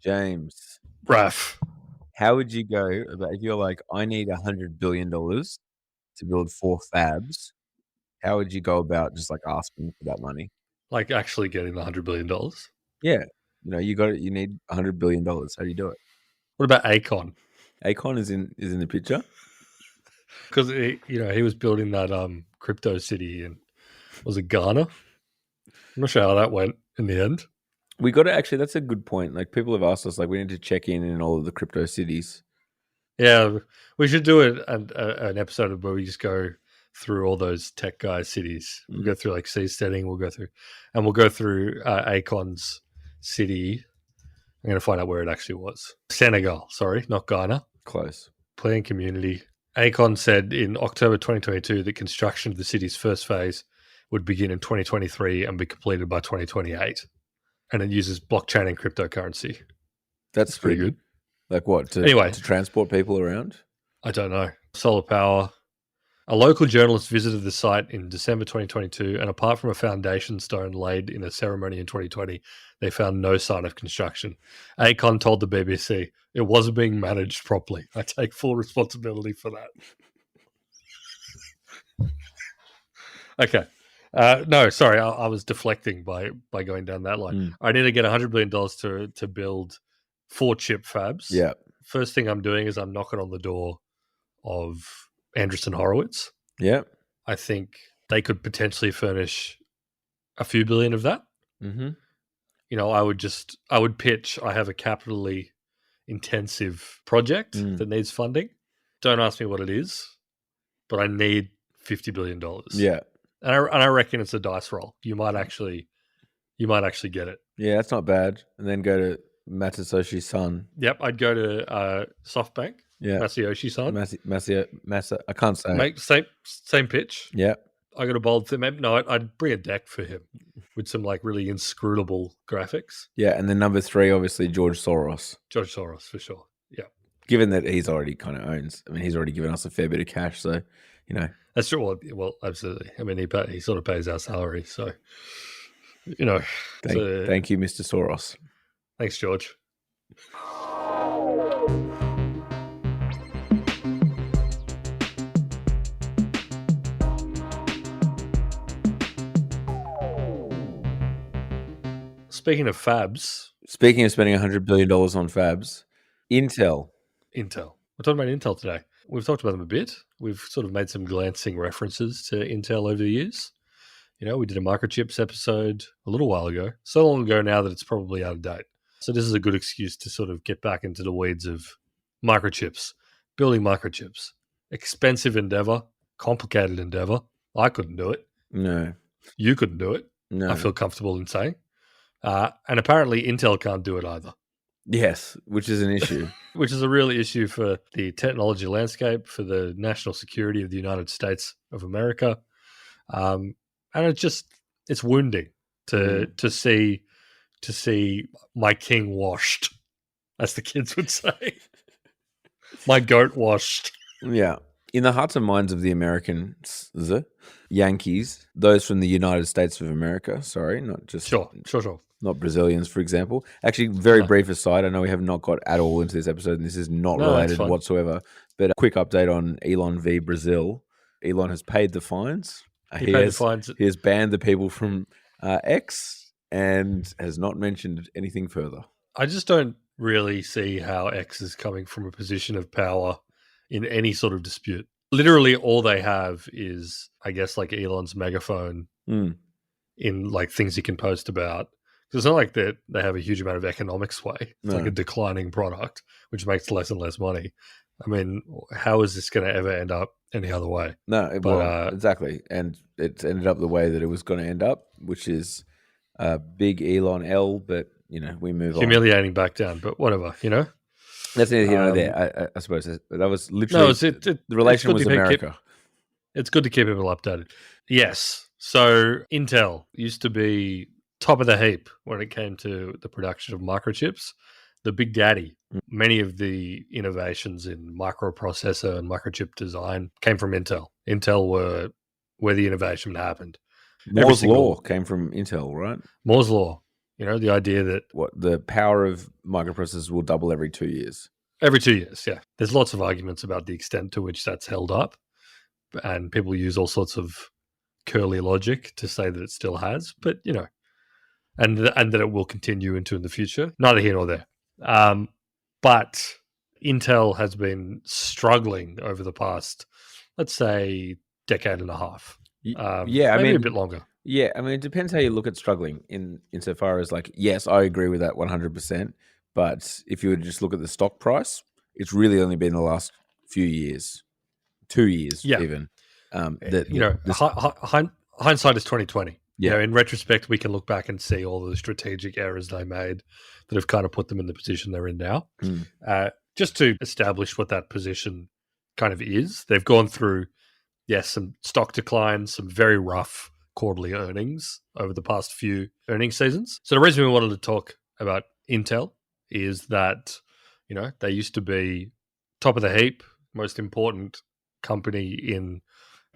James, Raf. how would you go about if you're like, I need $100 billion to build 4 fabs? How would you go about just like asking for that money? Like actually getting the $100 billion. Yeah, you got it. You need $100 billion. How do you do it? What about Akon? Akon is in the picture. Because he was building that crypto city in, was it Ghana? I'm not sure how that went in the end. We got to actually. That's a good point. Like people have asked us, like we need to check in all of the crypto cities. Yeah, we should do an episode where we just go through all those tech guy cities. We'll go through like Seasteading. We'll go through Akon's city. I'm going to find out where it actually was. Senegal, sorry, not Ghana. Close. Planned community. Akon said in October 2022 that construction of the city's first phase would begin in 2023 and be completed by 2028. And it uses blockchain and cryptocurrency. That's pretty good. Like what? To transport people around? I don't know. Solar power. A local journalist visited the site in December 2022, and apart from a foundation stone laid in a ceremony in 2020, they found no sign of construction. Akon told the BBC, "It wasn't being managed properly. I take full responsibility for that." Okay. No, sorry, I was deflecting by going down that line. I need to get $100 billion to build 4 chip fabs. Yeah. First thing I'm doing is I'm knocking on the door of Andreessen Horowitz. Yeah. I think they could potentially furnish a few billion of that. Mm-hmm. I would pitch, I have a capitally intensive project that needs funding. Don't ask me what it is, but I need $50 billion. Yeah. And I reckon it's a dice roll. You might actually get it. Yeah, that's not bad. And then go to Masayoshi's son. Yep, I'd go to SoftBank. Yeah, Masayoshi's son. Masa. I can't say. Same pitch. Yeah, I got a bold thing. No, I'd bring a deck for him with some like really inscrutable graphics. Yeah, and then number 3, obviously George Soros. George Soros for sure. Yeah, given that he's already kind of owns. I mean, he's already given us a fair bit of cash, so that's true. Well, absolutely. I mean, he sort of pays our salary, so Thank you, Mr. Soros. Thanks, George. Speaking of fabs. Speaking of spending $100 billion on fabs, Intel. We're talking about Intel today. We've talked about them a bit. We've sort of made some glancing references to Intel over the years. We did a microchips episode a little while ago, so long ago now that it's probably out of date. So this is a good excuse to sort of get back into the weeds of microchips, building microchips. Expensive endeavor, complicated endeavor. I couldn't do it. No. You couldn't do it. No. I feel comfortable in saying. And apparently Intel can't do it either. Yes, which is an issue. Which is a real issue for the technology landscape, for the national security of the United States of America. And it's wounding to see my king washed, as the kids would say. My goat washed. Yeah. In the hearts and minds of the Americans, Yankees, those from the United States of America, sorry, not just... Sure. Not Brazilians, for example. Actually, very brief aside, I know we have not got at all into this episode, and this is not related whatsoever, but a quick update on Elon v. Brazil. Elon has paid the fines. He has banned the people from X and has not mentioned anything further. I just don't really see how X is coming from a position of power in any sort of dispute. Literally all they have is, I guess, like Elon's megaphone in like things he can post about. Because it's not like they have a huge amount of economic sway. It's like a declining product, which makes less and less money. I mean, how is this going to ever end up any other way? No, exactly. And it's ended up the way that it was going to end up, which is big Elon L, but, we move on. Humiliating back down, but whatever, That's neither here nor there, I suppose. That was literally... the relation was America. It's good to keep people updated. Yes. So Intel used to be top of the heap when it came to the production of microchips. The big daddy. Many of the innovations in microprocessor and microchip design came from Intel. Intel were where the innovation happened. Moore's Law came from Intel, right? Moore's Law. The idea that the power of microprocessors will double every 2 years. Every 2 years, yeah. There's lots of arguments about the extent to which that's held up, and people use all sorts of curly logic to say that it still has, but and that it will continue into in the future. Neither here nor there. But Intel has been struggling over the past, let's say, decade and a half. Maybe a bit longer. Yeah, I mean, it depends how you look at struggling insofar as yes, I agree with that 100%. But if you were to just look at the stock price, it's really only been the last few years, 2 years even. Hindsight is 2020. Yeah. In retrospect, we can look back and see all the strategic errors they made that have kind of put them in the position they're in now. Just to establish what that position kind of is, they've gone through, some stock declines, some very rough quarterly earnings over the past few earnings seasons. So the reason we wanted to talk about Intel is that, they used to be top of the heap, most important company in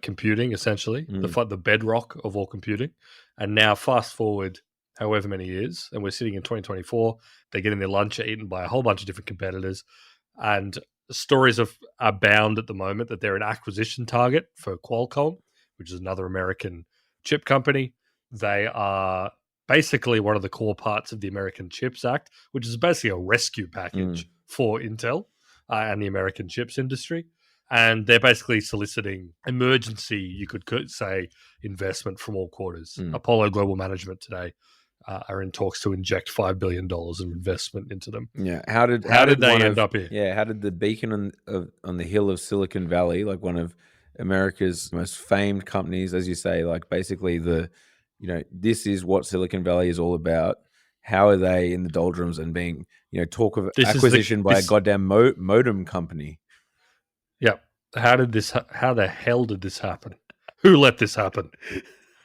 computing, essentially, the bedrock of all computing. And now fast forward however many years, and we're sitting in 2024, they're getting their lunch eaten by a whole bunch of different competitors. And stories are bound at the moment that they're an acquisition target for Qualcomm, which is another American chip company. They are basically one of the core parts of the American Chips Act, which is basically a rescue package for Intel and the American chips industry. And they're basically soliciting emergency, you could say, investment from all quarters. Apollo Global Management today are in talks to inject $5 billion of investment into them. Yeah. How did they end up here? Yeah. How did the beacon on the hill of Silicon Valley, like one of America's most famed companies, as you say, basically this is what Silicon Valley is all about. How are they in the doldrums and being, talk of acquisition by a goddamn modem company? Yeah. How the hell did this happen? Who let this happen?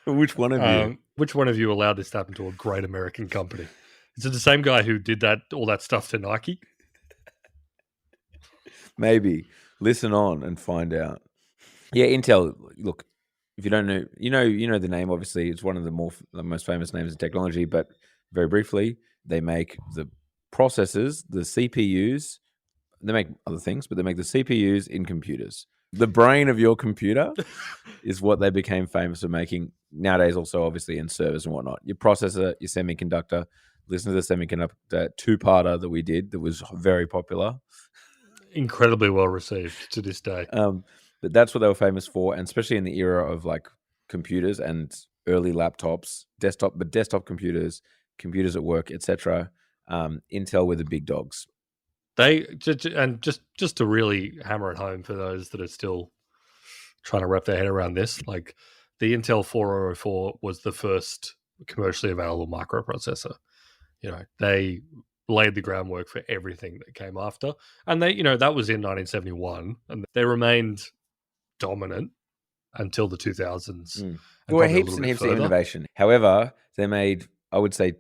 Which one of you? Which one of you allowed this to happen to a great American company? Is it the same guy who did all that stuff to Nike? Maybe. Listen on and find out. Yeah, Intel, look, if you don't know, you know the name, obviously. It's one of the most famous names in technology, but very briefly, they make the processors, the CPUs. They make other things, but they make the CPUs in computers. The brain of your computer is what they became famous for making. Nowadays, also obviously in servers and whatnot. Your processor, your semiconductor. Listen to the semiconductor two-parter that we did that was very popular. Incredibly well received to this day. But that's what they were famous for, and especially in the era of computers and early laptops, desktop computers at work, etc. Intel were the big dogs. They just to really hammer it home for those that are still trying to wrap their head around this, the Intel 4004 was the first commercially available microprocessor. They laid the groundwork for everything that came after, and they, that was in 1971, and they remained dominant until the 2000s. There were heaps and heaps of innovation. However, they made, I would say,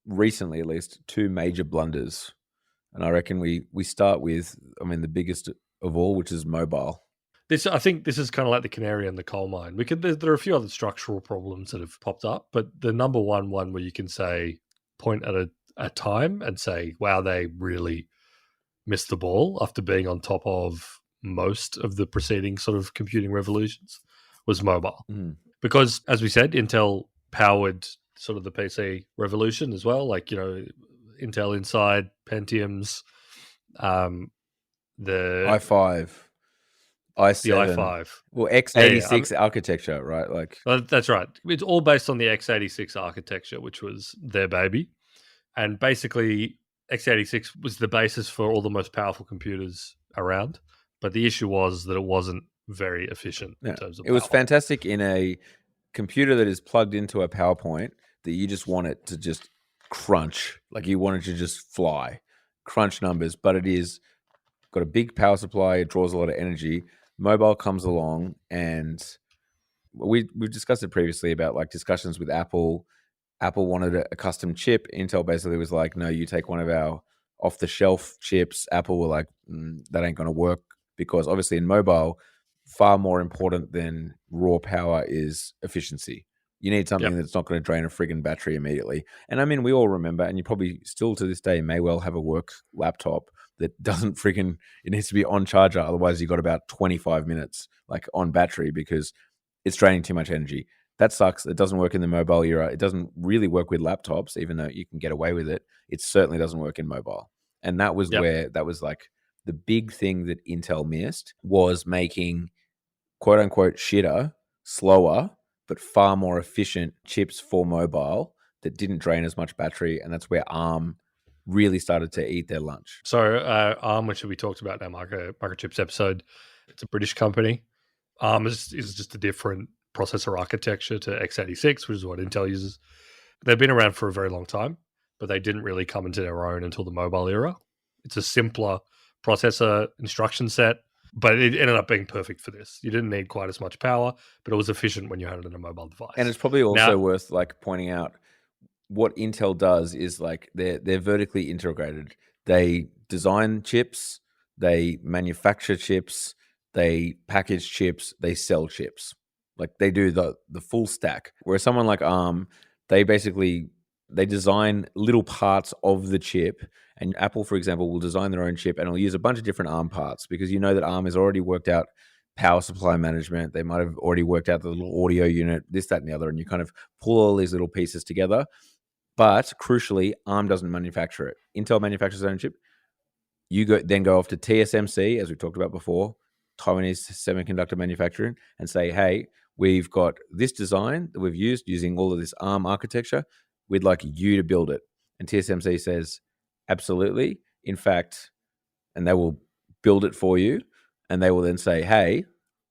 recently at least, two major blunders. And I reckon we start with, the biggest of all, which is mobile. I think this is kind of like the canary in the coal mine. There are a few other structural problems that have popped up, but the number one where you can point at a time and say, wow, they really missed the ball after being on top of most of the preceding sort of computing revolutions, was mobile. Because, as we said, Intel powered sort of the PC revolution as well. Intel Inside, Pentiums, the i5, i7, the i5. Well, x86 architecture, right? That's right. It's all based on the x86 architecture, which was their baby. And basically, x86 was the basis for all the most powerful computers around. But the issue was that it wasn't very efficient in terms of power. It was fantastic in a computer that is plugged into a PowerPoint that you just want it to just crunch, you want it to just fly, crunch numbers, but it is got a big power supply, it draws a lot of energy. Mobile comes along, and we've discussed it previously about discussions with Apple. Apple wanted a custom chip. Intel basically was like, no, you take one of our off-the-shelf chips. Apple were like, that ain't going to work, because obviously in mobile, far more important than raw power is efficiency. You need something that's not going to drain a friggin' battery immediately. And I mean, we all remember, and you probably still to this day may well have a work laptop that doesn't friggin', it needs to be on charger. Otherwise, you've got about 25 minutes like on battery because it's draining too much energy. That sucks. It doesn't work in the mobile era. It doesn't really work with laptops, even though you can get away with it. It certainly doesn't work in mobile. And that was where that was like the big thing that Intel missed was making quote unquote shitter, slower, but far more efficient chips for mobile that didn't drain as much battery. And that's where ARM really started to eat their lunch. So ARM, which we talked about in our microchips episode, it's a British company. ARM is just a different processor architecture to x86, which is what Intel uses. They've been around for a very long time, but they didn't really come into their own until the mobile era. It's a simpler processor instruction set, but it ended up being perfect for this. You didn't need quite as much power, but it was efficient when you had it in a mobile device. And it's probably also worth like pointing out what Intel does is like they're vertically integrated. They design chips, they manufacture chips, they package chips, they sell chips. Like they do the full stack. Whereas someone like ARM, they design little parts of the chip. And Apple, for example, will design their own chip and will use a bunch of different ARM parts because you know that ARM has already worked out power supply management. They might have already worked out the little audio unit, this, that, and the other. And you kind of pull all these little pieces together. But crucially, ARM doesn't manufacture it. Intel manufactures their own chip. You go off to TSMC, as we talked about before, Taiwanese semiconductor manufacturing, and say, hey, we've got this design that we've used using all of this ARM architecture. We'd like you to build it. And TSMC says, absolutely. In fact, and they will build it for you. And they will then say, hey,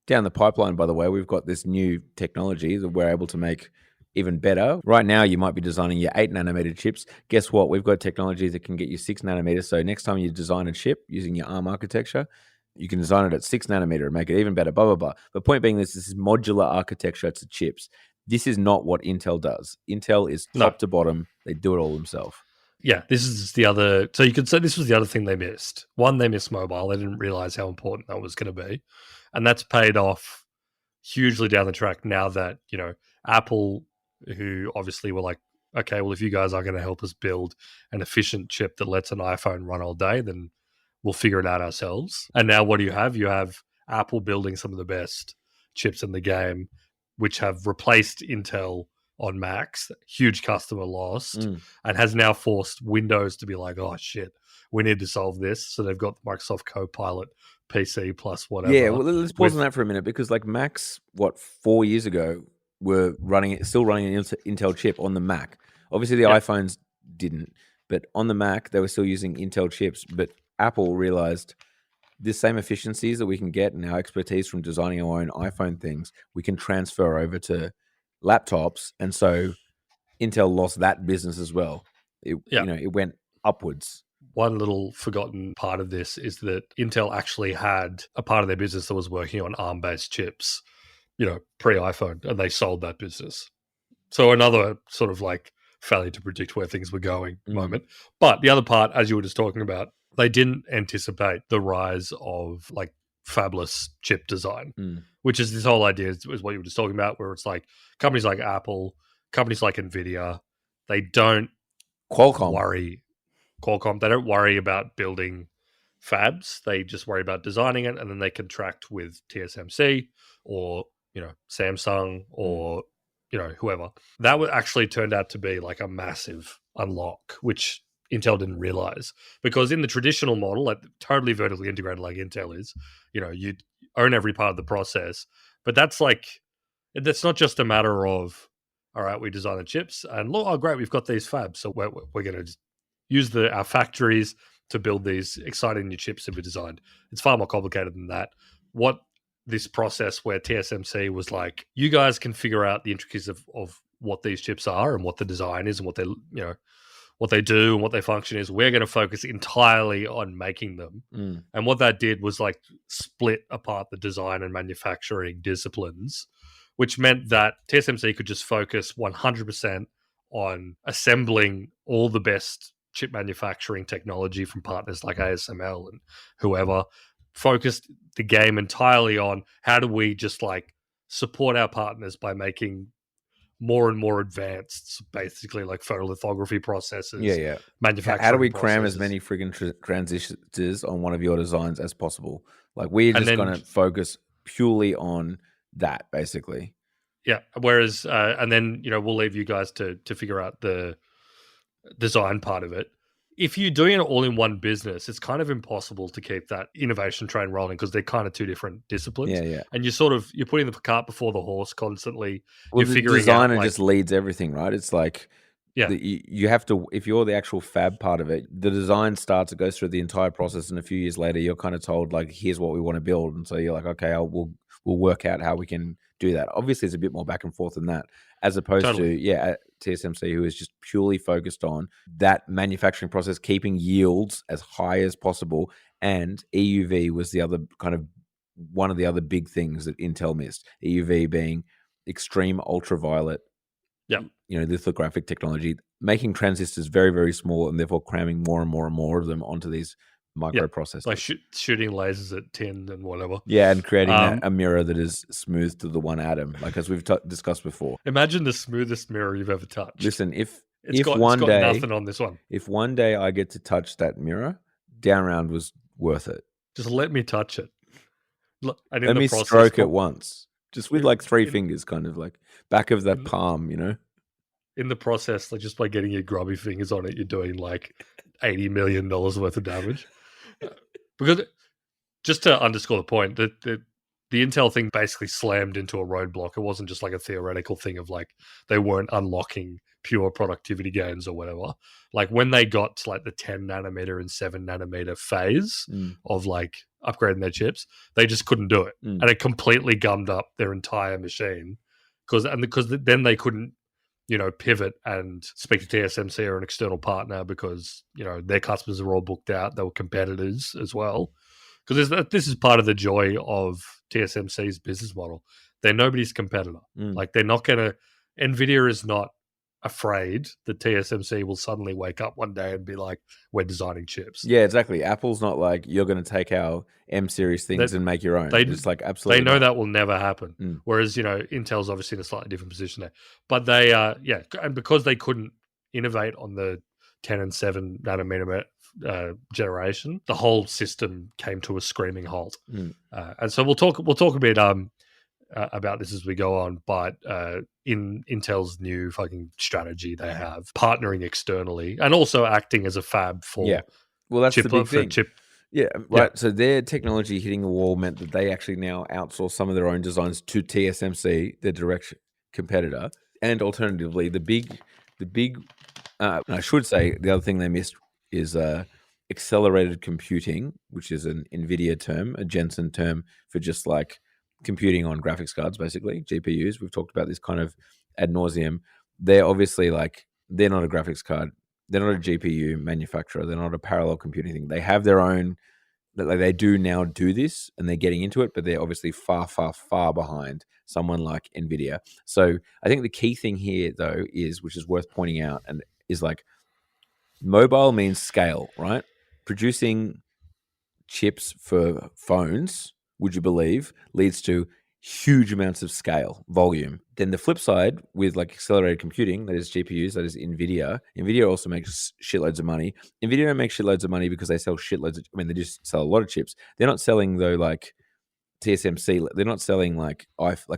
down the pipeline, by the way, we've got this new technology that we're able to make even better. Right now, you might be designing your 8 nanometer chips. Guess what? We've got technology that can get you 6 nanometers. So next time you design a chip using your ARM architecture, you can design it at 6 nanometer and make it even better, blah, blah, blah. The point being this is modular architecture to chips. This is not what Intel does. Intel is top to bottom. They do it all themselves. Yeah, this is the other. So you could say this was the other thing they missed. One, they missed mobile. They didn't realize how important that was going to be. And that's paid off hugely down the track now that, Apple, who obviously were like, okay, well, if you guys are going to help us build an efficient chip that lets an iPhone run all day, then we'll figure it out ourselves. And now what do you have? You have Apple building some of the best chips in the game, which have replaced Intel on Macs, huge customer lost, and has now forced Windows to be like, oh, shit, we need to solve this. So they've got the Microsoft Copilot PC plus whatever. Yeah, well, let's pause on that for a minute because like Macs, 4 years ago, were still running an Intel chip on the Mac. Obviously, the iPhones didn't, but on the Mac, they were still using Intel chips. But Apple realized the same efficiencies that we can get and our expertise from designing our own iPhone things, we can transfer over to laptops. And so Intel lost that business as well. It went upwards. One little forgotten part of this is that Intel actually had a part of their business that was working on ARM-based chips, pre-iPhone, and they sold that business. So another sort of like failure to predict where things were going moment. But the other part, as you were just talking about, they didn't anticipate the rise of like fabless chip design, which is this whole idea is what you were just talking about, where it's like companies like Apple, companies like NVIDIA, they don't worry about building fabs. They just worry about designing it, and then they contract with TSMC or Samsung or whoever. That actually turned out to be like a massive unlock, which Intel didn't realize, because in the traditional model, like totally vertically integrated like Intel is, you own every part of the process. But that's not just a matter of, all right, we design the chips and look, oh great, we've got these fabs, so we're going to use our factories to build these exciting new chips that we designed. It's far more complicated than that. What this process where TSMC was like, you guys can figure out the intricacies of what these chips are and what the design is and what they do and what their function is. We're going to focus entirely on making them. And what that did was like split apart the design and manufacturing disciplines, which meant that TSMC could just focus 100% on assembling all the best chip manufacturing technology from partners like ASML and whoever, focused the game entirely on how do we just like support our partners by making more and more advanced, basically like photolithography processes, Yeah. manufacturing How do we processes. cram as many friggin' transistors on one of your designs as possible? Like, we're just going to focus purely on that, basically. Yeah. Whereas, and then, we'll leave you guys to figure out the design part of it. If you're doing it all in one business, it's kind of impossible to keep that innovation train rolling because they're kind of two different disciplines. Yeah. And you're putting the cart before the horse constantly. Well, you're the figuring designer out, just leads everything, right? It's like, you have to, if you're the actual fab part of it, the design starts, it goes through the entire process, and a few years later, you're kind of told, like, here's what we want to build. And so you're like, okay, we'll work out how we can do that. Obviously, it's a bit more back and forth than that, as opposed to, at TSMC, who is just purely focused on that manufacturing process, keeping yields as high as possible. And EUV was the other kind of one of the other big things that Intel missed. EUV being extreme ultraviolet, lithographic technology, making transistors very, very small, and therefore cramming more and more and more of them onto these microprocessors. Like shooting lasers at 10 and whatever. Yeah, and creating a mirror that is smooth to the one atom, like as we've discussed before. Imagine the smoothest mirror you've ever touched. Listen, it's got nothing on this one. If one day I get to touch that mirror, down round was worth it. Just let me touch it. Let me stroke it once, just with like 3 fingers, kind of like back of that palm, In the process, like just by getting your grubby fingers on it, you're doing like $80 million worth of damage. Because just to underscore the point, that the Intel thing basically slammed into a roadblock. It wasn't just like a theoretical thing of like they weren't unlocking pure productivity gains or whatever. Like when they got to like the 10 nanometer and 7 nanometer phase of like upgrading their chips, they just couldn't do it. And it completely gummed up their entire machine because then they couldn't, pivot and speak to TSMC or an external partner because, their customers are all booked out. They were competitors as well. Because this is part of the joy of TSMC's business model. They're nobody's competitor. Like they're not going to, NVIDIA is not afraid that TSMC will suddenly wake up one day and be like, we're designing chips. Yeah, exactly. Apple's not like, you're going to take our M series things and make your own. It's like, absolutely. They know that will never happen. Whereas, Intel's obviously in a slightly different position there. But they, and because they couldn't innovate on the 10 and 7 nanometer generation, the whole system came to a screaming halt. And so we'll talk a bit about this as we go on, but in Intel's new fucking strategy, they have partnering externally and also acting as a fab for well, that's the big thing. Yeah, right. Yeah. So their technology hitting the wall meant that they actually now outsource some of their own designs to TSMC, their direct competitor, and alternatively, the big. I should say the other thing they missed is accelerated computing, which is an NVIDIA term, a Jensen term for just like computing on graphics cards, basically GPUs. We've talked about this kind of ad nauseum. They're obviously like, they're not a graphics card. They're not a GPU manufacturer. They're not a parallel computing thing. They have their own, like they do now do this and they're getting into it, but they're obviously far, far, far behind someone like NVIDIA. So I think the key thing here though is, which is worth pointing out, and is like, mobile means scale, right? Producing chips for phones, would you believe, leads to huge amounts of scale, volume. Then the flip side with like accelerated computing, that is GPUs, that is NVIDIA. NVIDIA also makes shitloads of money. NVIDIA don't make shitloads of money because they sell shitloads of, they just sell a lot of chips. They're not selling though like TSMC, they're not selling like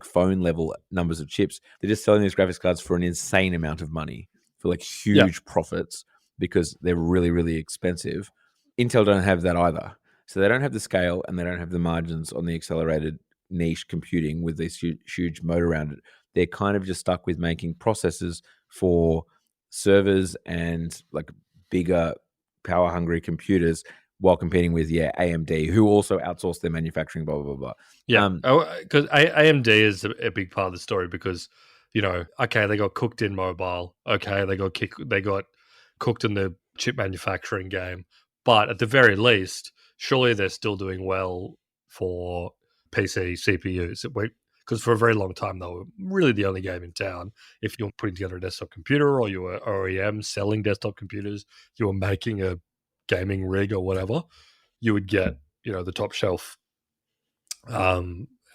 phone level numbers of chips. They're just selling these graphics cards for an insane amount of money, for like huge profits, because they're really, really expensive. Intel don't have that either. So they don't have the scale and they don't have the margins on the accelerated niche computing with this huge moat around it. They're kind of just stuck with making processors for servers and like bigger power hungry computers while competing with AMD, who also outsource their manufacturing, blah, blah, blah. Yeah, because AMD is a big part of the story because, okay, they got cooked in mobile. Okay, they got cooked in the chip manufacturing game. But at the very least, surely they're still doing well for PC CPUs. Because for a very long time, they were really the only game in town. If you were putting together a desktop computer or you were OEM selling desktop computers, you were making a gaming rig or whatever, you would get, the top shelf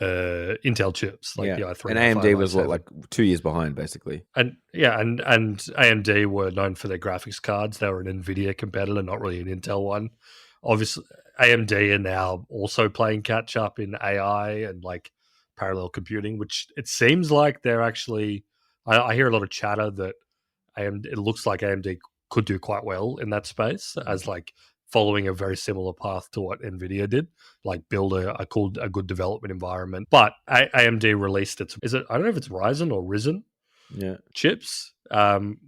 Intel chips, like the i3 and and AMD i5, was i7. like 2 years behind, basically. And AMD were known for their graphics cards. They were an NVIDIA competitor, not really an Intel one. Obviously, AMD are now also playing catch up in AI and like parallel computing, which it seems like they're actually. I hear a lot of chatter that AMD. It looks like AMD could do quite well in that space, as like following a very similar path to what NVIDIA did, like build a good development environment. But AMD released its, I don't know if it's Ryzen or Risen chips,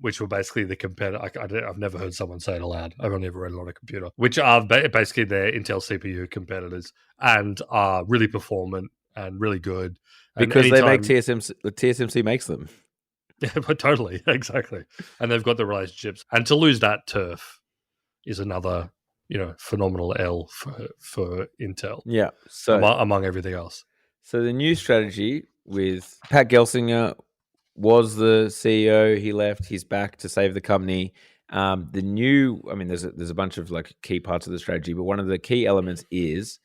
which were basically the competitor. I've never heard someone say it aloud. I've only ever read it on a computer, which are basically their Intel CPU competitors and are really performant and really good. Because they make TSMC, TSMC makes them. Yeah, but totally, exactly. And they've got the relationships. And to lose that turf is another, phenomenal L for Intel. Yeah. So among everything else. So the new strategy with Pat Gelsinger was the CEO. He left. He's back to save the company. There's a bunch of like key parts of the strategy, but one of the key elements is,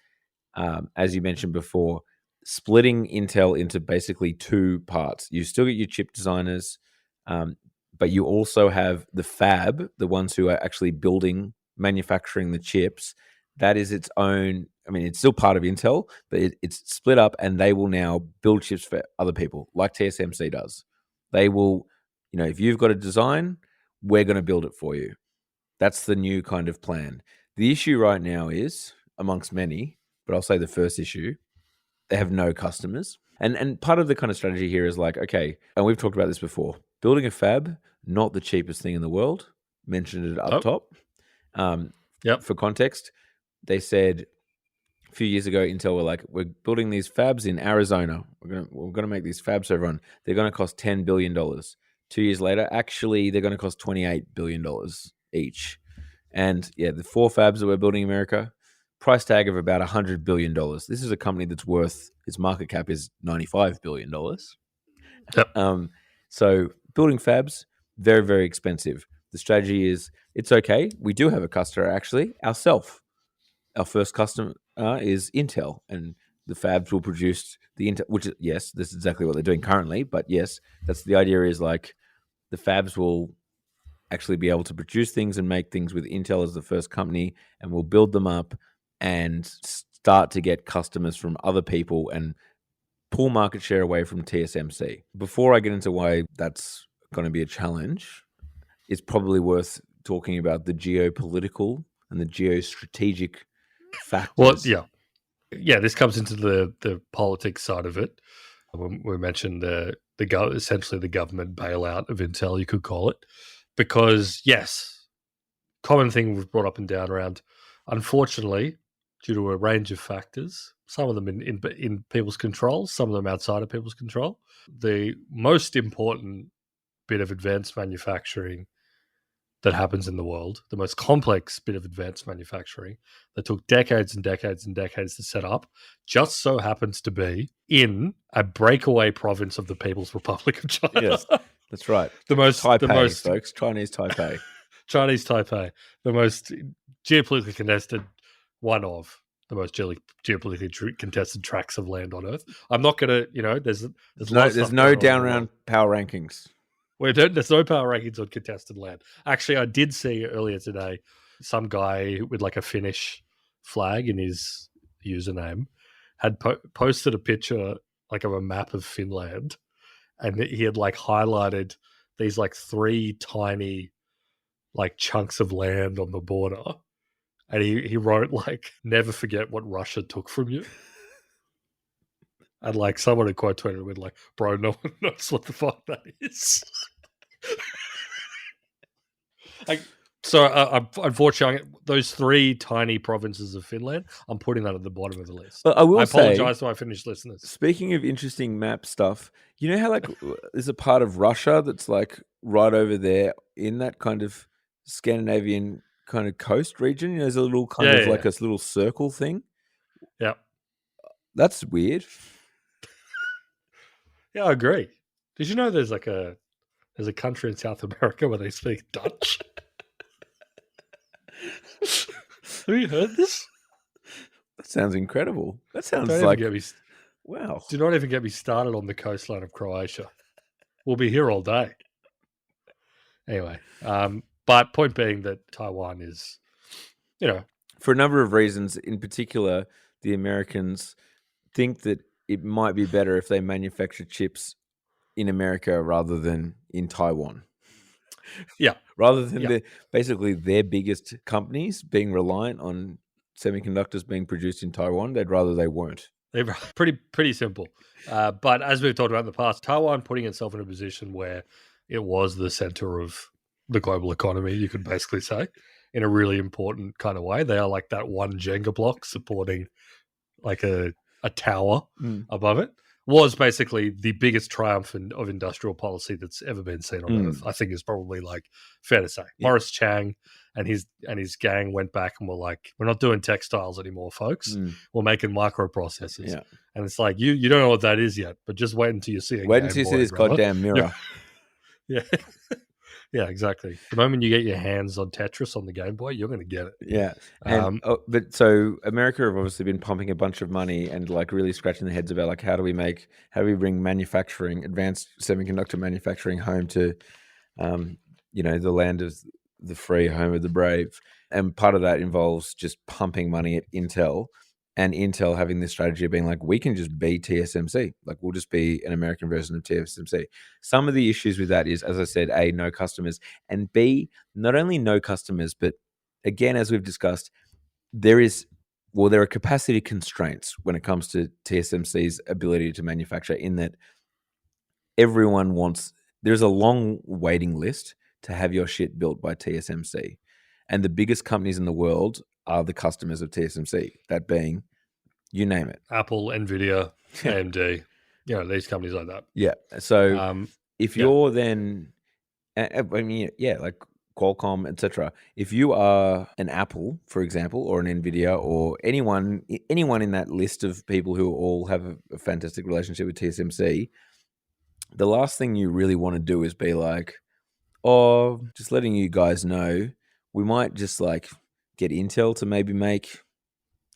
as you mentioned before, splitting Intel into basically two parts. You still get your chip designers, but you also have the fab, the ones who are actually manufacturing the chips. That is its own. I mean, it's still part of Intel, but it's split up, and they will now build chips for other people, like TSMC does. They will, if you've got a design, we're going to build it for you. That's the new kind of plan. The issue right now is, amongst many, but I'll say the first issue, they have no customers. And part of the kind of strategy here is like, okay, and we've talked about this before, building a fab, not the cheapest thing in the world. Mentioned it up top. For context, they said a few years ago, Intel were like, we're building these fabs in Arizona. We're gonna make these fabs everyone. They're gonna cost $10 billion. 2 years later, actually, they're gonna cost $28 billion each. And yeah, the 4 fabs that we're building in America, price tag of about $100 billion. This is a company that's worth, its market cap is $95 billion. Yep. So building fabs, very, very expensive. The strategy is, it's okay. We do have a customer, actually, ourselves. Our first customer is Intel, and the fabs will produce the Intel, which, yes, this is exactly what they're doing currently. But yes, that's the idea, is like the fabs will actually be able to produce things and make things with Intel as the first company, and we'll build them up and start to get customers from other people and pull market share away from TSMC. Before I get into why that's going to be a challenge, it's probably worth talking about the geopolitical and the geostrategic factors. Well, yeah. This comes into the politics side of it. We mentioned essentially the government bailout of Intel, you could call it, because yes, common thing we've brought up and down around. Unfortunately, due to a range of factors, some of them in people's control, some of them outside of people's control, the most important bit of advanced manufacturing that happens in the world, the most complex bit of advanced manufacturing that took decades and decades and decades to set up, just so happens to be in a breakaway province of the People's Republic of China. Yes, that's right. Folks, Chinese Taipei. Chinese Taipei, the most geopolitically contested, one of the most geopolitically contested tracts of land on Earth. I'm not going to, there's no down round power rankings. There's no power rankings on contested land. Actually, I did see earlier today some guy with like a Finnish flag in his username had posted a picture like of a map of Finland, and he had like highlighted these like 3 tiny like chunks of land on the border, and he wrote like, "Never forget what Russia took from you." And like someone had quote tweeted with like, "Bro, no one knows what the fuck that is." Unfortunately, those 3 tiny provinces of Finland, I'm putting that at the bottom of the list. I apologize to my Finnish listeners. Speaking of interesting map stuff, you know how like there's a part of Russia that's like right over there in that kind of Scandinavian kind of coast region? There's a little kind of like a little circle thing. Yeah. That's weird. Yeah, I agree. Did you know there's a country in South America where they speak Dutch? Have you heard this? That sounds incredible. That sounds Wow. Do not even get me started on the coastline of Croatia. We'll be here all day. Anyway, but point being that Taiwan is, for a number of reasons, in particular, the Americans think that it might be better if they manufacture chips in America rather than in Taiwan. Yeah. Rather than basically their biggest companies being reliant on semiconductors being produced in Taiwan, they'd rather they weren't. They're pretty simple. But as we've talked about in the past, Taiwan putting itself in a position where it was the center of the global economy, you could basically say, in a really important kind of way. They are like that one Jenga block supporting like a tower above it. Was basically the biggest triumph of industrial policy that's ever been seen on Earth. I think is probably like fair to say. Yeah. Morris Chang and his gang went back and were like, we're not doing textiles anymore, folks. We're making microprocessors. Yeah. And it's like, you don't know what that is yet, but just wait until you see it. Wait until you see this goddamn mirror. Yeah. Yeah, exactly. The moment you get your hands on Tetris on the Game Boy, you're going to get it. Yeah. And, but so America have obviously been pumping a bunch of money and like really scratching their heads about like how do we bring manufacturing, advanced semiconductor manufacturing home to, the land of the free, home of the brave. And part of that involves just pumping money at Intel. And Intel having this strategy of being like, we can just be TSMC. Like, we'll just be an American version of TSMC. Some of the issues with that is, as I said, A, no customers. And B, not only no customers, but again, as we've discussed, there are capacity constraints when it comes to TSMC's ability to manufacture, in that there's a long waiting list to have your shit built by TSMC. And the biggest companies in the world are the customers of TSMC, that being, you name it. Apple, Nvidia, AMD, these companies like that. Yeah. So if you're then, like Qualcomm, etc. If you are an Apple, for example, or an Nvidia, or anyone in that list of people who all have a fantastic relationship with TSMC, the last thing you really want to do is be like, oh, just letting you guys know, we might just like get Intel to maybe make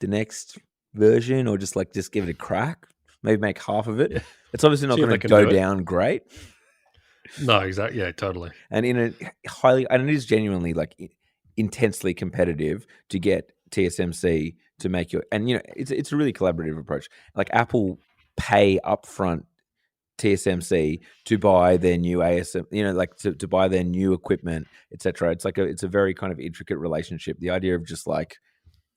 the next version, or just give it a crack, maybe make half of it. Yeah. It's obviously not going to go down great. No, exactly. Yeah, totally. And and it is genuinely like intensely competitive to get TSMC to make it's a really collaborative approach. Like Apple pay upfront TSMC to buy their new ASM, to buy their new equipment, etc. It's a very kind of intricate relationship. The idea of just like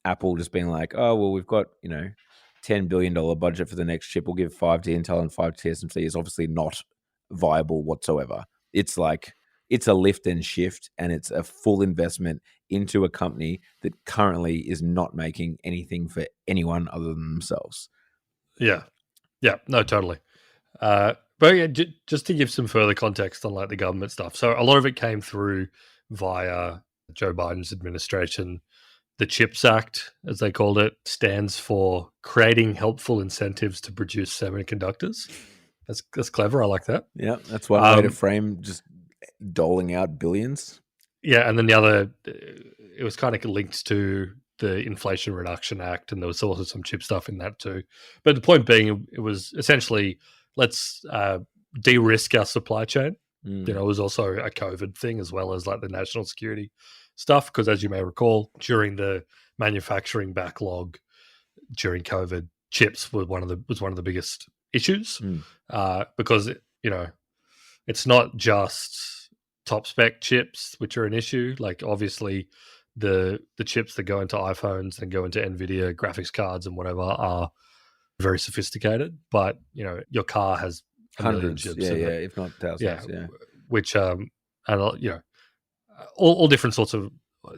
Apple just being like, oh, well, we've got, $10 billion budget for the next chip, we'll give 5 to Intel and 5 to TSMC, is obviously not viable whatsoever. It's like, it's a lift and shift, and it's a full investment into a company that currently is not making anything for anyone other than themselves. Yeah. Yeah, no, totally. But yeah, just to give some further context on like the government stuff. So a lot of it came through via Joe Biden's administration. The CHIPS Act, as they called it, stands for creating helpful incentives to produce semiconductors. That's clever. I like that. Yeah, that's one way to frame just doling out billions. Yeah, and then the other, it was kind of linked to the Inflation Reduction Act, and there was also some chip stuff in that too. But the point being, it was essentially, let's de-risk our supply chain. It was also a COVID thing, as well as like the national security stuff, because as you may recall, during the manufacturing backlog during COVID, chips was one of the biggest issues, because it's not just top spec chips which are an issue. Like obviously the chips that go into iPhones and go into Nvidia graphics cards and whatever are very sophisticated, but your car has hundreds, if not thousands, which and all different sorts of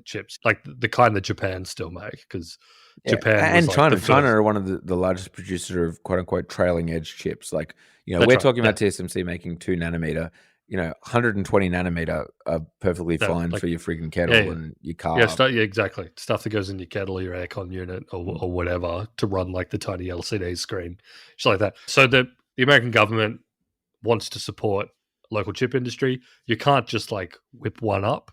chips, like the kind that Japan still make, because Japan and China are one of the largest producer of quote unquote trailing edge chips. Like we're talking about TSMC making 2 nanometer. 120 nanometer are perfectly fine for your freaking kettle and your car. Exactly. Stuff that goes in your kettle, your aircon unit, or whatever, to run like the tiny LCD screen, just like that. So the American government wants to support local chip industry. You can't just like whip one up,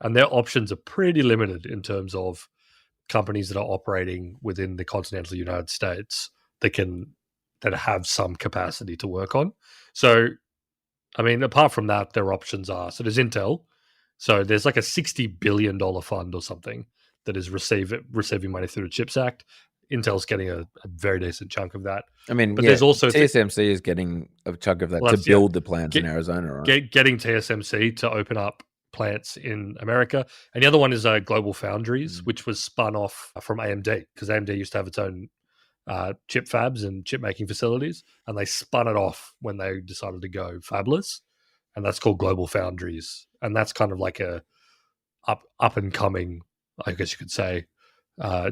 and their options are pretty limited in terms of companies that are operating within the continental United States that can that have some capacity to work on. So, I mean, apart from that, their options are, so there's Intel. So there's like a $60 billion fund or something that is receiving money through the CHIPS Act. Intel's getting a very decent chunk of that. I mean, but there's also TSMC is getting a chunk of that to build the plants in Arizona, right? Getting TSMC to open up plants in America. And the other one is Global Foundries, which was spun off from AMD, because AMD used to have its own chip fabs and chip making facilities, and they spun it off when they decided to go fabless, and that's called Global Foundries, and that's kind of like a up and coming, I guess you could say,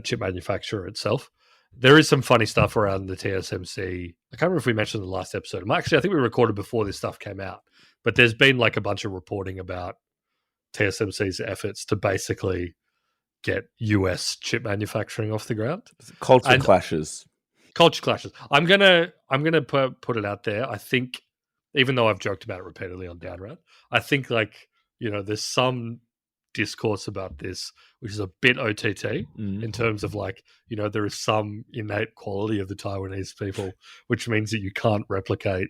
chip manufacturer itself. There is some funny stuff around the TSMC. I can't remember if we mentioned in the last episode. Actually, I think we recorded before this stuff came out, but there's been like a bunch of reporting about TSMC's efforts to basically get US chip manufacturing off the ground. Culture clashes. I'm gonna put it out there. I think, even though I've joked about it repeatedly on Down Round, I think there's some discourse about this which is a bit OTT in terms of there is some innate quality of the Taiwanese people, which means that you can't replicate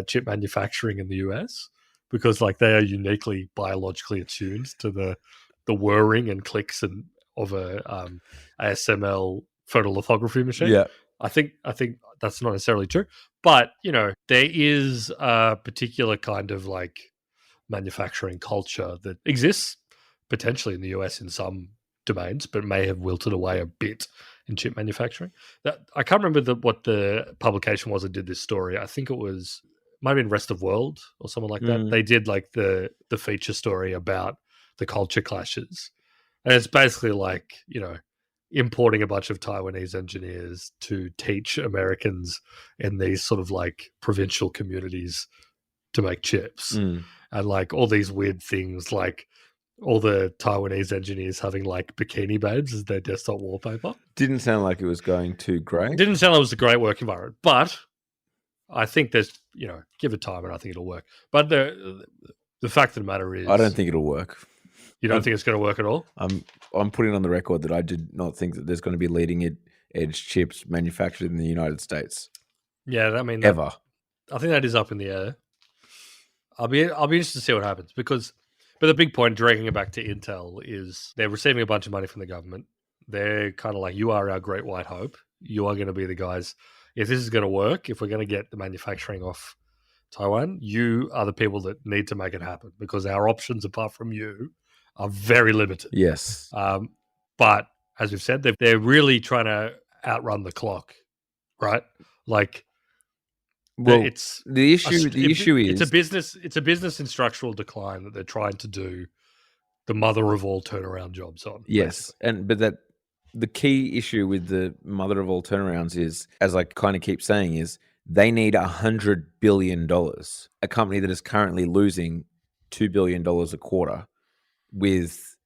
chip manufacturing in the US because they are uniquely biologically attuned to the whirring and clicks and of a ASML photolithography machine. Yeah. I think that's not necessarily true, but there is a particular kind of manufacturing culture that exists potentially in the US in some domains, but may have wilted away a bit in chip manufacturing. I can't remember what the publication was that did this story. I think might have been Rest of World or something like that. They did the feature story about the culture clashes, and it's basically importing a bunch of Taiwanese engineers to teach Americans in these sort of provincial communities to make chips. And all these weird things, all the Taiwanese engineers having bikini babes as their desktop wallpaper. Didn't sound like it was going too great. Didn't sound like it was a great work environment, but I think there's, give it time and I think it'll work. But the fact of the matter is, I don't think it'll work. You don't think it's going to work at all? I'm putting on the record that I did not think that there's going to be leading edge chips manufactured in the United States. Yeah, I mean, ever. I think that is up in the air. I'll be interested to see what happens but the big point, dragging it back to Intel, is they're receiving a bunch of money from the government. They're kind of you are our great white hope. You are going to be the guys. If this is going to work, if we're going to get the manufacturing off Taiwan, you are the people that need to make it happen because our options apart from you are very limited. Yes. But as we've said, they're really trying to outrun the clock, right? Well, the issue is it's a business in structural decline that they're trying to do the mother of all turnaround jobs on. Yes, but the key issue with the mother of all turnarounds is, as I kind of keep saying, is they need $100 billion. A company that is currently losing $2 billion a quarter with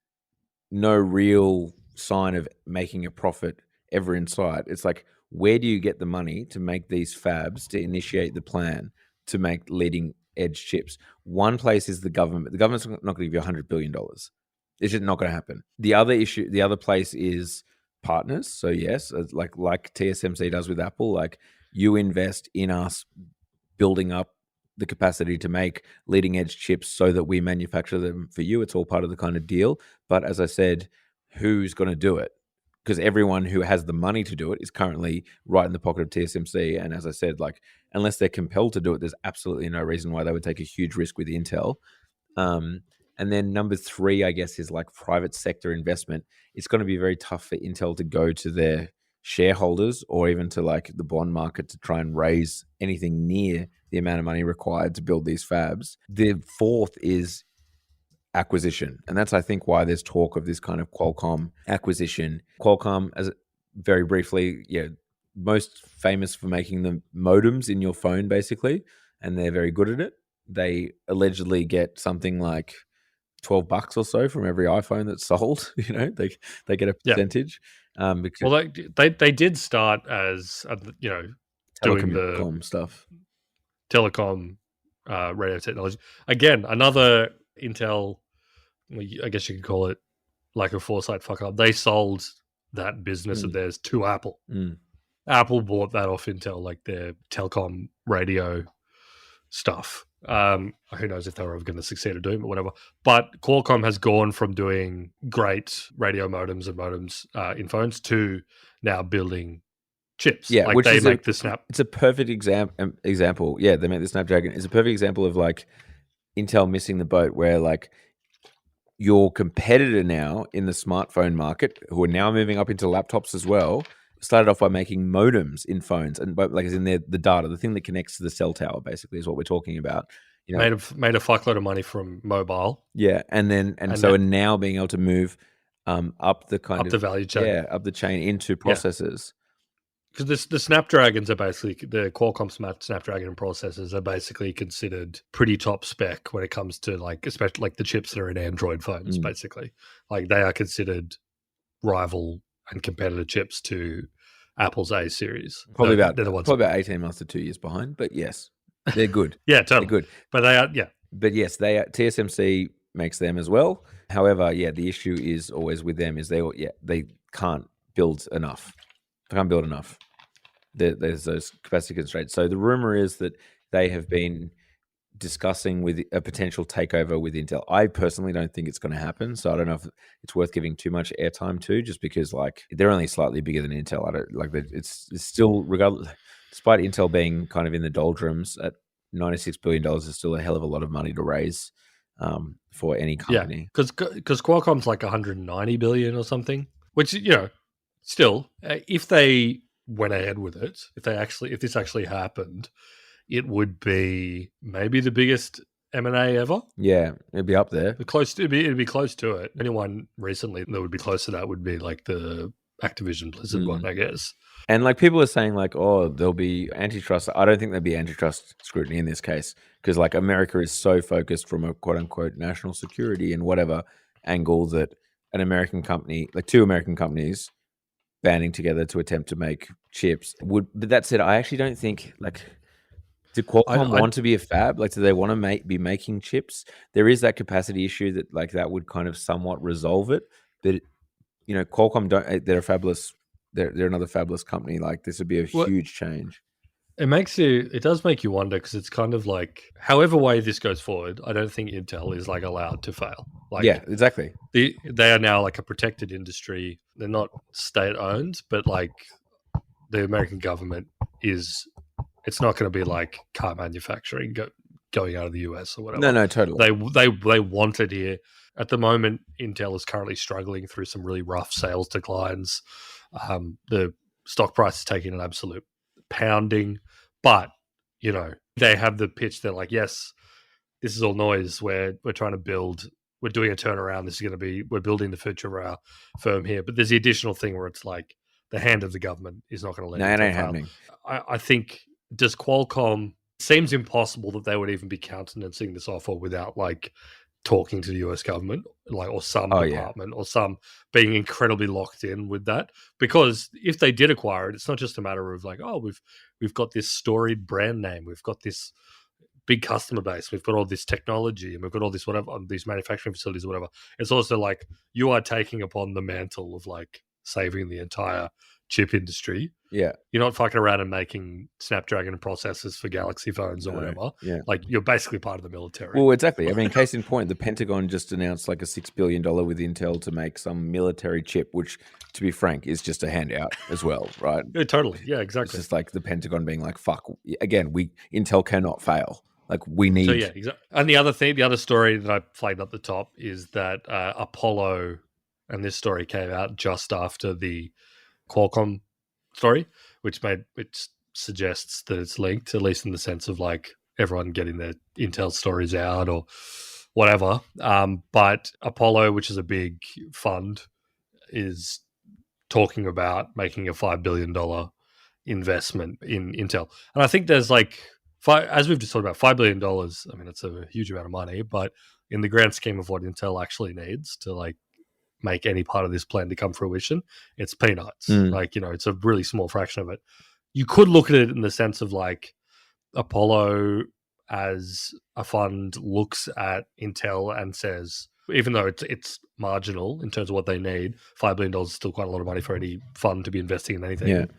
no real sign of making a profit ever in sight. It's where do you get the money to make these fabs, to initiate the plan to make leading edge chips? One place is the government. The government's not going to give you $100 billion. It's just not going to happen. The other place is partners. So yes, like TSMC does with Apple, you invest in us building up the capacity to make leading edge chips so that we manufacture them for you. It's all part of the kind of deal. But as I said, who's going to do it? Because everyone who has the money to do it is currently right in the pocket of TSMC. And as I said, unless they're compelled to do it, there's absolutely no reason why they would take a huge risk with Intel. And then number 3, I guess, is private sector investment. It's going to be very tough for Intel to go to their shareholders or even to the bond market to try and raise anything near the amount of money required to build these fabs. The 4th is acquisition, and that's, I think, why there's talk of this kind of Qualcomm acquisition. Qualcomm, as very briefly, most famous for making the modems in your phone, basically, and they're very good at it. They allegedly get something like $12 or so from every iPhone that's sold. They get a percentage. Because they did start as doing the stuff, telecom, radio technology. Again, another Intel, I guess you could call it a foresight fuck up. They sold that business of theirs to Apple. Apple bought that off Intel, like their telecom radio stuff. Who knows if they were ever going to succeed at doing it, but whatever. But Qualcomm has gone from doing great radio modems and modems in phones to now building chips. Yeah, like which they is make the Snap. It's a perfect example. Yeah, they make the Snapdragon. It's a perfect example of like Intel missing the boat, where like your competitor now in the smartphone market, who are now moving up into laptops as well, started off by making modems in phones, and like as in the data, the thing that connects to the cell tower, basically, is what we're talking about. You know, made a fuckload of money from mobile. Yeah, and now being able to move up the the value chain, up the chain into processors. Because the Snapdragons are basically, the Qualcomm Snapdragon processors are basically considered pretty top spec when it comes to like, especially like the chips that are in Android phones. Basically, like they are considered rival and competitor chips to Apple's A series. Probably about 18 months to 2 years behind, but yes, they're good. Yeah, totally. They're good. But they are, But yes, they are, TSMC makes them as well. However, the issue is always with them is they can't build enough. They can't build enough. There's those capacity constraints. So the rumor is that they have been discussing with a potential takeover with Intel. I personally don't think it's going to happen. So I don't know if it's worth giving too much airtime to, just because like they're only slightly bigger than Intel. I don't like that. It's still, regardless, despite Intel being kind of in the doldrums, at $96 billion is still a hell of a lot of money to raise for any company. Yeah, because Qualcomm's like 190 billion or something, which, still, if they went ahead with it, if this actually happened, it would be maybe the biggest M&A ever. Yeah, it'd be up there. It'd be close to it. Anyone recently that would be close to that would be like the Activision Blizzard one, I guess. And like people are saying like, oh, there'll be antitrust. I don't think there'll be antitrust scrutiny in this case, because like America is so focused from a quote unquote national security and whatever angle that an American company, like two American companies banding together to attempt to make chips would. But that said, I actually don't think like, do Qualcomm want to be a fab? Like, do they want to be making chips? There is that capacity issue that would kind of somewhat resolve it. But Qualcomm don't. They're a fabulous. They're another fabulous company. Like this would be a huge change. It does make you wonder, because it's kind of like, however way this goes forward, I don't think Intel is like allowed to fail. Like, yeah, exactly. They are now like a protected industry. They're not state owned, but like the American government is. It's not going to be like car manufacturing going out of the US or whatever. No, totally. They want it here. At the moment, Intel is currently struggling through some really rough sales declines. The stock price is taking an absolute pounding, but they have the pitch. They're like, yes, this is all noise. We're trying to build. We're doing a turnaround. This is going to be. We're building the future of our firm here. But there's the additional thing where it's like the hand of the government is not going to let it ain't happening. I think. Does Qualcomm, seems impossible that they would even be countenancing this offer without like talking to the US government, like, or some department or some being incredibly locked in with that. Because if they did acquire it, it's not just a matter of like, oh, we've got this storied brand name, we've got this big customer base, we've got all this technology, and we've got all this whatever, these manufacturing facilities or whatever. It's also like you are taking upon the mantle of like saving the entire chip industry. Yeah. You're not fucking around and making Snapdragon processors for Galaxy phones or whatever. Yeah. Like, you're basically part of the military. Well, exactly. I mean, case in point, the Pentagon just announced like a $6 billion with Intel to make some military chip, which, to be frank, is just a handout as well, right? Yeah, totally. Yeah, exactly. It's just like the Pentagon being like, fuck, again, Intel cannot fail. Like, we need... So, yeah, exactly. And the other story that I flagged up the top is that Apollo, and this story came out just after the Qualcomm story, which suggests that it's linked, at least in the sense of like everyone getting their Intel stories out or whatever. But Apollo, which is a big fund, is talking about making a $5 billion investment in Intel. And I think there's like, as we've just talked about, $5 billion, I mean, it's a huge amount of money, but in the grand scheme of what Intel actually needs to like make any part of this plan to come fruition, it's peanuts. Like, it's a really small fraction of it. You could look at it in the sense of like Apollo as a fund looks at Intel and says, even though it's marginal in terms of what they need, $5 billion is still quite a lot of money for any fund to be investing in anything.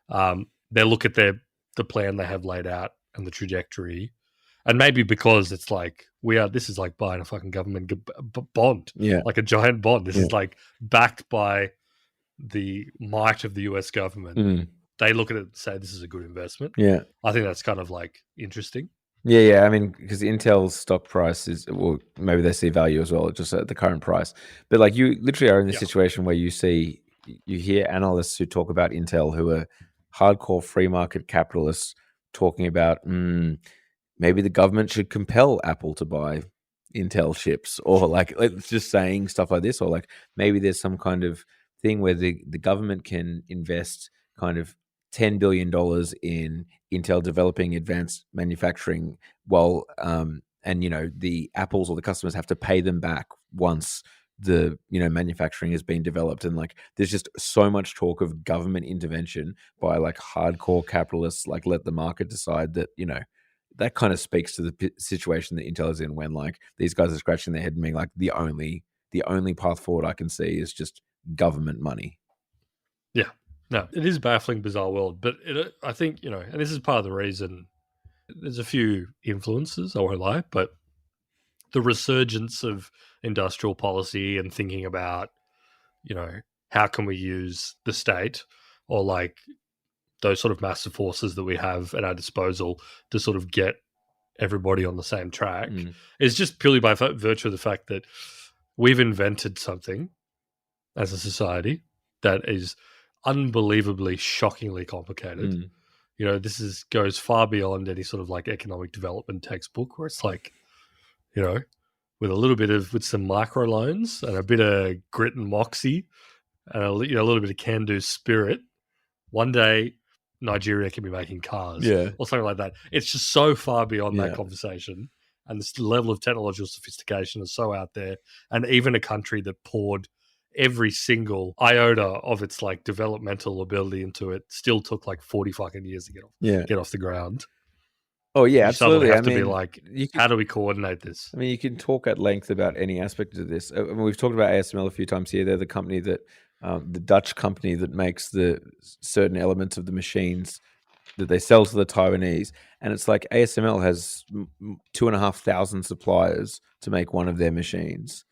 they look at the plan they have laid out and the trajectory, and maybe because it's like this is like buying a fucking government bond, like a giant bond. This is like backed by the might of the US government. They look at it and say this is a good investment. I think that's kind of like interesting. Yeah. I mean, because Intel's stock price is, well, maybe they see value as well, just at the current price. But like, you literally are in this situation where you hear analysts who talk about Intel, who are hardcore free market capitalists, talking about maybe the government should compel Apple to buy Intel chips, or like just saying stuff like this, or like maybe there's some kind of thing where the government can invest kind of $10 billion in Intel developing advanced manufacturing, while and the Apples or the customers have to pay them back once the manufacturing has been developed. And like there's just so much talk of government intervention by like hardcore capitalists, like let the market decide that that kind of speaks to the situation that Intel is in, when like these guys are scratching their head and being like, the only path forward I can see is just government money. Yeah. No, it is a baffling, bizarre world, but I think, and this is part of the reason. There's a few influences, I won't lie, but the resurgence of industrial policy and thinking about, how can we use the state or like those sort of massive forces that we have at our disposal to sort of get everybody on the same track is just purely by virtue of the fact that we've invented something as a society that is unbelievably, shockingly complicated. This goes far beyond any sort of like economic development textbook, where it's like, with some micro loans and a bit of grit and moxie and a little bit of can-do spirit, one day Nigeria can be making cars or something like that. It's just so far beyond that conversation, and this level of technological sophistication is so out there. And even a country that poured every single iota of its like developmental ability into it still took like 40 fucking years to get off the ground. Oh yeah, absolutely. You have to be like, how do we coordinate this? I mean, you can talk at length about any aspect of this. I mean, we've talked about ASML a few times here. They're the company that, the Dutch company that makes the certain elements of the machines that they sell to the Taiwanese. And it's like ASML has 2,500 suppliers to make one of their machines.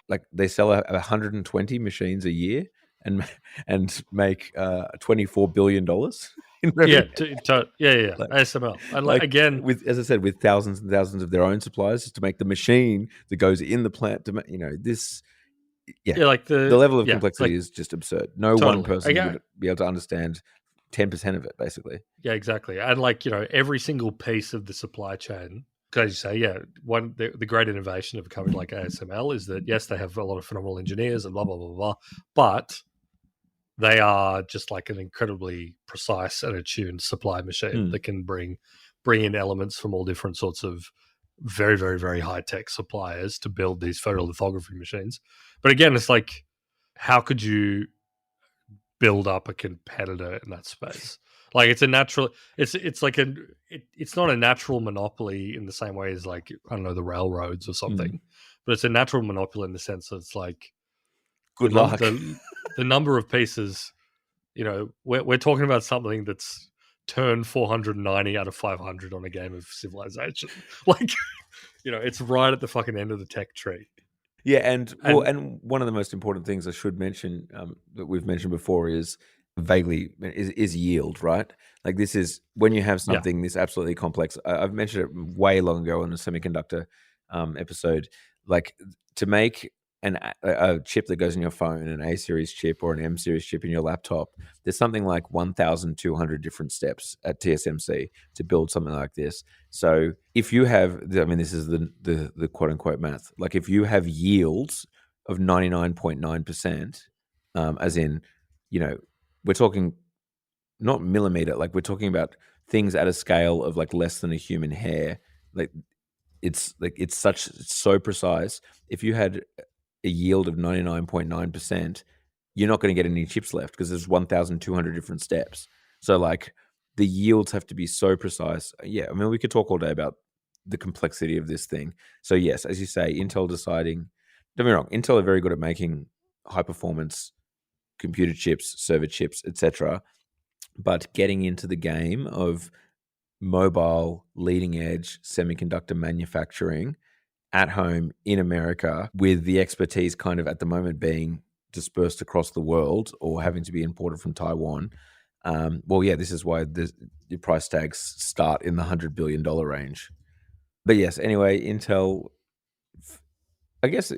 Like they sell 120 machines a year and make $24 billion in revenue. Yeah. Like, ASML, and like again, with, as I said, with thousands and thousands of their own suppliers just to make the machine that goes in the plant. This, like the level of complexity is just absurd. No one person would be able to understand 10% of it, basically. Yeah, exactly. And like every single piece of the supply chain. As you say, the great innovation of a company like ASML is that, yes, they have a lot of phenomenal engineers and blah, blah, blah, blah, but they are just like an incredibly precise and attuned supply machine that can bring in elements from all different sorts of very, very, very high-tech suppliers to build these photolithography machines. But again, it's like, how could you build up a competitor in that space? Like it's a natural, it's not a natural monopoly in the same way as like, I don't know, the railroads or something, but it's a natural monopoly in the sense that it's like, good luck. The number of pieces, we're talking about something that's turned 490 out of 500 on a game of Civilization. Like, it's right at the fucking end of the tech tree. Yeah, and one of the most important things I should mention that we've mentioned before is is yield, right? Like this is when you have something this absolutely complex. I've mentioned it way long ago on a semiconductor episode. Like to make a chip that goes in your phone, an A series chip or an M series chip in your laptop, there's something like 1,200 different steps at TSMC to build something like this. So if you have, this is the quote unquote math. Like if you have yields of 99.9%, as in, we're talking not millimeter, like we're talking about things at a scale of like less than a human hair. Like it's so precise. If you had a yield of 99.9%, you're not going to get any chips left because there's 1,200 different steps. So like the yields have to be so precise. Yeah, I mean, we could talk all day about the complexity of this thing. So yes, as you say, Intel deciding, don't get me wrong, Intel are very good at making high performance computer chips, server chips, etc. but getting into the game of mobile leading edge semiconductor manufacturing at home in America, with the expertise kind of at the moment being dispersed across the world or having to be imported from Taiwan. This is why your price tags start in the $100 billion range. But yes, anyway, Intel, I guess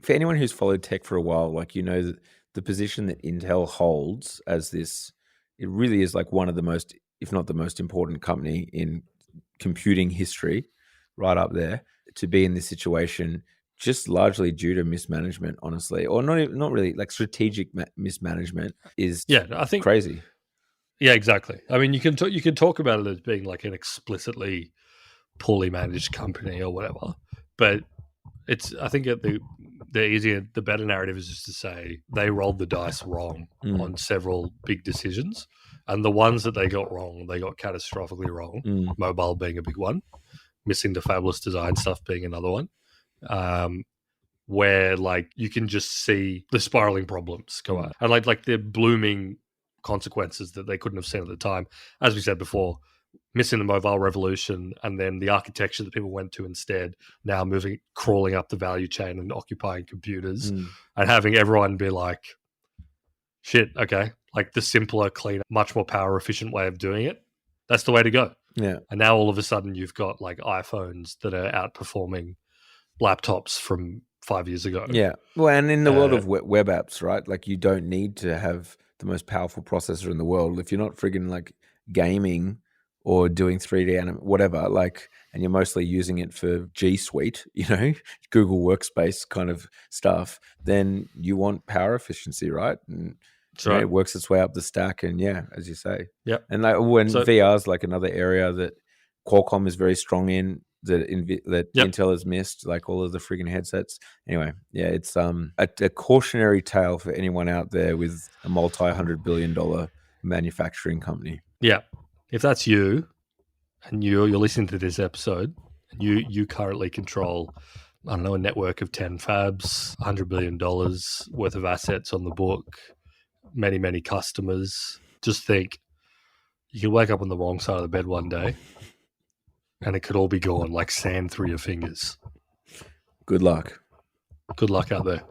for anyone who's followed tech for a while, like, that the position that Intel holds as this, it really is like one of the most, if not the most important company in computing history, right up there. To be in this situation, just largely due to mismanagement, honestly, or not really, like strategic mismanagement is I think crazy. Yeah, exactly. I mean, you can talk about it as being like an explicitly poorly managed company or whatever, but I think the better narrative is just to say they rolled the dice wrong on several big decisions, and the ones that they got wrong, they got catastrophically wrong. Mobile being a big one, missing the fabulous design stuff being another one, where like you can just see the spiraling problems go out, and like the blooming consequences that they couldn't have seen at the time. As we said before, missing the mobile revolution, and then the architecture that people went to instead, now crawling up the value chain and occupying computers, and having everyone be like, shit, okay, like the simpler, cleaner, much more power efficient way of doing it, that's the way to go. Yeah. And now all of a sudden you've got like iPhones that are outperforming laptops from 5 years ago. Yeah. Well, and in the world of web apps, right? Like, you don't need to have the most powerful processor in the world. If you're not friggin' like gaming or doing 3D whatever, like, and you're mostly using it for G Suite, Google Workspace kind of stuff, then you want power efficiency, right? And it works its way up the stack. And yeah, as you say. Yeah. And like when VR is like another area that Qualcomm is very strong in, that Intel has missed, like all of the friggin' headsets. Anyway, yeah, it's a cautionary tale for anyone out there with a multi-$100 billion manufacturing company. Yeah, if that's you, and you're listening to this episode, and you currently control, I don't know, a network of 10 fabs, $100 billion worth of assets on the book, many, many customers, just think, you can wake up on the wrong side of the bed one day and it could all be gone like sand through your fingers. Good luck. Good luck out there.